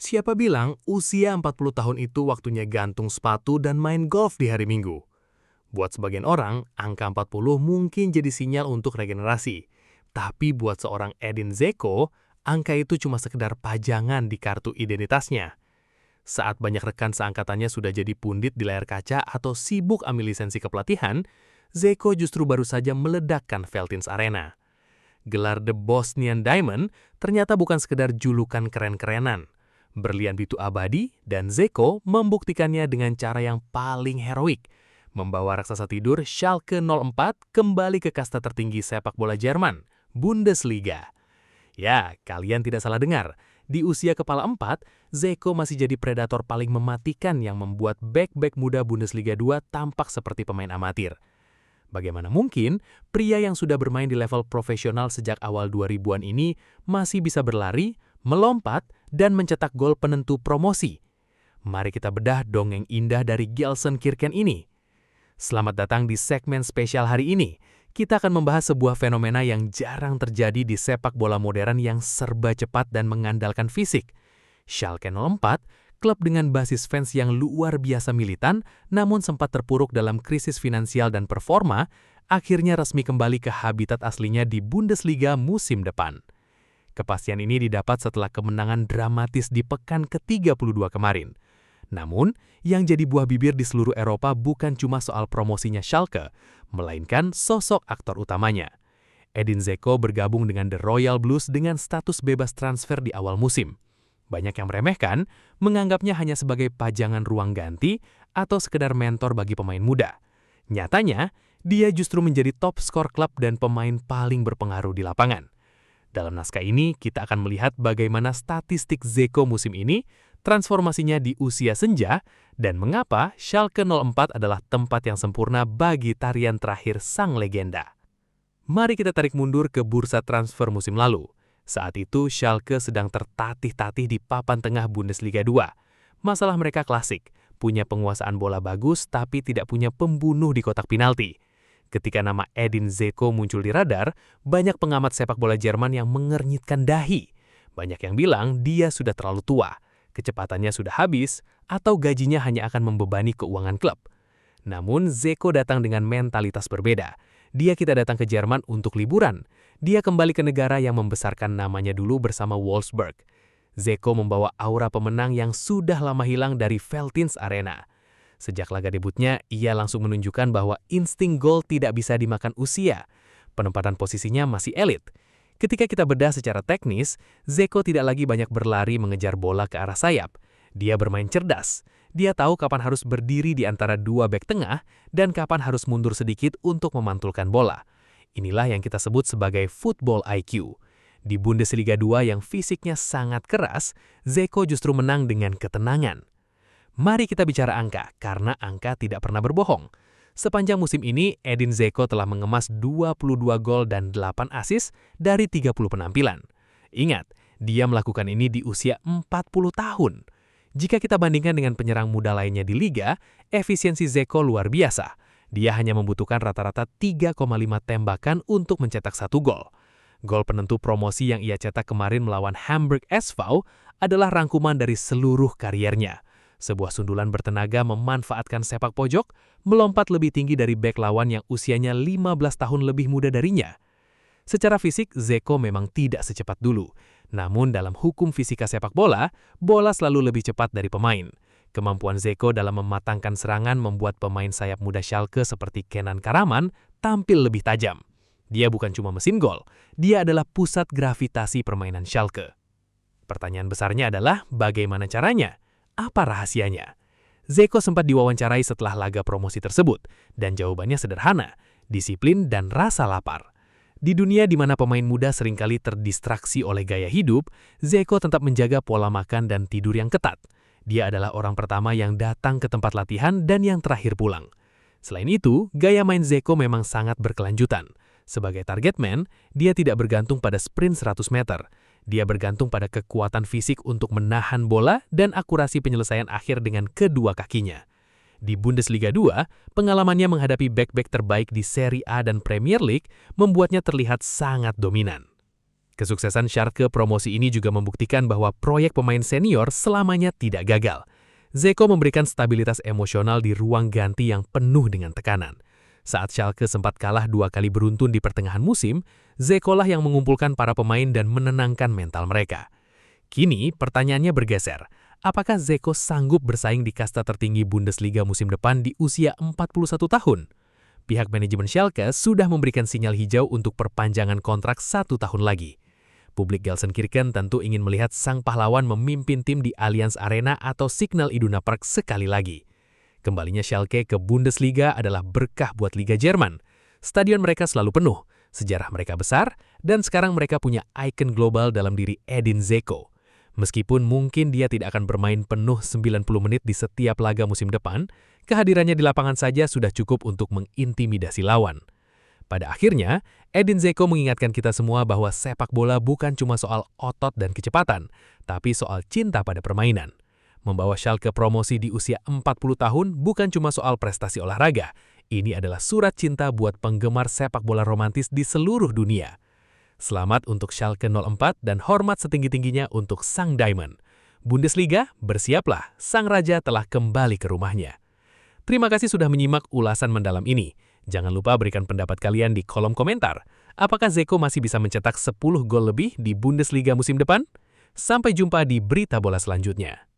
Siapa bilang usia 40 tahun itu waktunya gantung sepatu dan main golf di hari Minggu? Buat sebagian orang, angka 40 mungkin jadi sinyal untuk regenerasi. Tapi buat seorang Edin Dzeko, angka itu cuma sekedar pajangan di kartu identitasnya. Saat banyak rekan seangkatannya sudah jadi pundit di layar kaca atau sibuk ambil lisensi kepelatihan, Dzeko justru baru saja meledakkan Veltins Arena. Gelar The Bosnian Diamond ternyata bukan sekedar julukan keren-kerenan. Berlian bitu abadi, dan Dzeko membuktikannya dengan cara yang paling heroik, membawa raksasa tidur Schalke 04 kembali ke kasta tertinggi sepak bola Jerman, Bundesliga. Ya, kalian tidak salah dengar. Di usia kepala 4, Dzeko masih jadi predator paling mematikan yang membuat bek-bek muda Bundesliga 2 tampak seperti pemain amatir. Bagaimana mungkin pria yang sudah bermain di level profesional sejak awal 2000-an ini masih bisa berlari, melompat, dan mencetak gol penentu promosi? Mari kita bedah dongeng indah dari Gelsenkirchen ini. Selamat datang di segmen spesial hari ini. Kita akan membahas sebuah fenomena yang jarang terjadi di sepak bola modern yang serba cepat dan mengandalkan fisik. Schalke 04, klub dengan basis fans yang luar biasa militan, namun sempat terpuruk dalam krisis finansial dan performa, akhirnya resmi kembali ke habitat aslinya di Bundesliga musim depan. Kepastian ini didapat setelah kemenangan dramatis di pekan ke-32 kemarin. Namun, yang jadi buah bibir di seluruh Eropa bukan cuma soal promosinya Schalke, melainkan sosok aktor utamanya. Edin Dzeko bergabung dengan The Royal Blues dengan status bebas transfer di awal musim. Banyak yang meremehkan, menganggapnya hanya sebagai pajangan ruang ganti atau sekedar mentor bagi pemain muda. Nyatanya, dia justru menjadi top skor klub dan pemain paling berpengaruh di lapangan. Dalam naskah ini, kita akan melihat bagaimana statistik Dzeko musim ini, transformasinya di usia senja, dan mengapa Schalke 04 adalah tempat yang sempurna bagi tarian terakhir sang legenda. Mari kita tarik mundur ke bursa transfer musim lalu. Saat itu, Schalke sedang tertatih-tatih di papan tengah Bundesliga 2. Masalah mereka klasik, punya penguasaan bola bagus tapi tidak punya pembunuh di kotak penalti. Ketika nama Edin Dzeko muncul di radar, banyak pengamat sepak bola Jerman yang mengernyitkan dahi. Banyak yang bilang dia sudah terlalu tua, kecepatannya sudah habis, atau gajinya hanya akan membebani keuangan klub. Namun, Dzeko datang dengan mentalitas berbeda. Dia kita datang ke Jerman untuk liburan. Dia kembali ke negara yang membesarkan namanya dulu bersama Wolfsburg. Dzeko membawa aura pemenang yang sudah lama hilang dari Veltins Arena. Sejak laga debutnya, ia langsung menunjukkan bahwa insting gol tidak bisa dimakan usia. Penempatan posisinya masih elit. Ketika kita bedah secara teknis, Dzeko tidak lagi banyak berlari mengejar bola ke arah sayap. Dia bermain cerdas. Dia tahu kapan harus berdiri di antara dua bek tengah dan kapan harus mundur sedikit untuk memantulkan bola. Inilah yang kita sebut sebagai football IQ. Di Bundesliga 2 yang fisiknya sangat keras, Dzeko justru menang dengan ketenangan. Mari kita bicara angka, karena angka tidak pernah berbohong. Sepanjang musim ini, Edin Dzeko telah mengemas 22 gol dan 8 assist dari 30 penampilan. Ingat, dia melakukan ini di usia 40 tahun. Jika kita bandingkan dengan penyerang muda lainnya di liga, efisiensi Dzeko luar biasa. Dia hanya membutuhkan rata-rata 3,5 tembakan untuk mencetak 1 gol. Gol penentu promosi yang ia cetak kemarin melawan Hamburg SV adalah rangkuman dari seluruh kariernya. Sebuah sundulan bertenaga memanfaatkan sepak pojok, melompat lebih tinggi dari bek lawan yang usianya 15 tahun lebih muda darinya. Secara fisik, Dzeko memang tidak secepat dulu. Namun dalam hukum fisika sepak bola, bola selalu lebih cepat dari pemain. Kemampuan Dzeko dalam mematangkan serangan membuat pemain sayap muda Schalke seperti Kenan Karaman tampil lebih tajam. Dia bukan cuma mesin gol, dia adalah pusat gravitasi permainan Schalke. Pertanyaan besarnya adalah bagaimana caranya? Apa rahasianya? Dzeko sempat diwawancarai setelah laga promosi tersebut, dan jawabannya sederhana, disiplin dan rasa lapar. Di dunia di mana pemain muda seringkali terdistraksi oleh gaya hidup, Dzeko tetap menjaga pola makan dan tidur yang ketat. Dia adalah orang pertama yang datang ke tempat latihan dan yang terakhir pulang. Selain itu, gaya main Dzeko memang sangat berkelanjutan. Sebagai target man, dia tidak bergantung pada sprint 100 meter. Dia bergantung pada kekuatan fisik untuk menahan bola dan akurasi penyelesaian akhir dengan kedua kakinya. Di Bundesliga 2, pengalamannya menghadapi bek-bek terbaik di Serie A dan Premier League membuatnya terlihat sangat dominan. Kesuksesan Schalke promosi ini juga membuktikan bahwa proyek pemain senior selamanya tidak gagal. Zeko memberikan stabilitas emosional di ruang ganti yang penuh dengan tekanan. Saat Schalke sempat kalah 2 kali beruntun di pertengahan musim, Zeko lah yang mengumpulkan para pemain dan menenangkan mental mereka. Kini, pertanyaannya bergeser. Apakah Zeko sanggup bersaing di kasta tertinggi Bundesliga musim depan di usia 41 tahun? Pihak manajemen Schalke sudah memberikan sinyal hijau untuk perpanjangan kontrak 1 tahun lagi. Publik Gelsenkirchen tentu ingin melihat sang pahlawan memimpin tim di Allianz Arena atau Signal Iduna Park sekali lagi. Kembalinya Schalke ke Bundesliga adalah berkah buat Liga Jerman. Stadion mereka selalu penuh, sejarah mereka besar, dan sekarang mereka punya ikon global dalam diri Edin Dzeko. Meskipun mungkin dia tidak akan bermain penuh 90 menit di setiap laga musim depan, kehadirannya di lapangan saja sudah cukup untuk mengintimidasi lawan. Pada akhirnya, Edin Dzeko mengingatkan kita semua bahwa sepak bola bukan cuma soal otot dan kecepatan, tapi soal cinta pada permainan. Membawa Schalke promosi di usia 40 tahun bukan cuma soal prestasi olahraga, ini adalah surat cinta buat penggemar sepak bola romantis di seluruh dunia. Selamat untuk Schalke 04 dan hormat setinggi-tingginya untuk Sang Diamond. Bundesliga, bersiaplah, Sang Raja telah kembali ke rumahnya. Terima kasih sudah menyimak ulasan mendalam ini. Jangan lupa berikan pendapat kalian di kolom komentar. Apakah Zeko masih bisa mencetak 10 gol lebih di Bundesliga musim depan? Sampai jumpa di berita bola selanjutnya.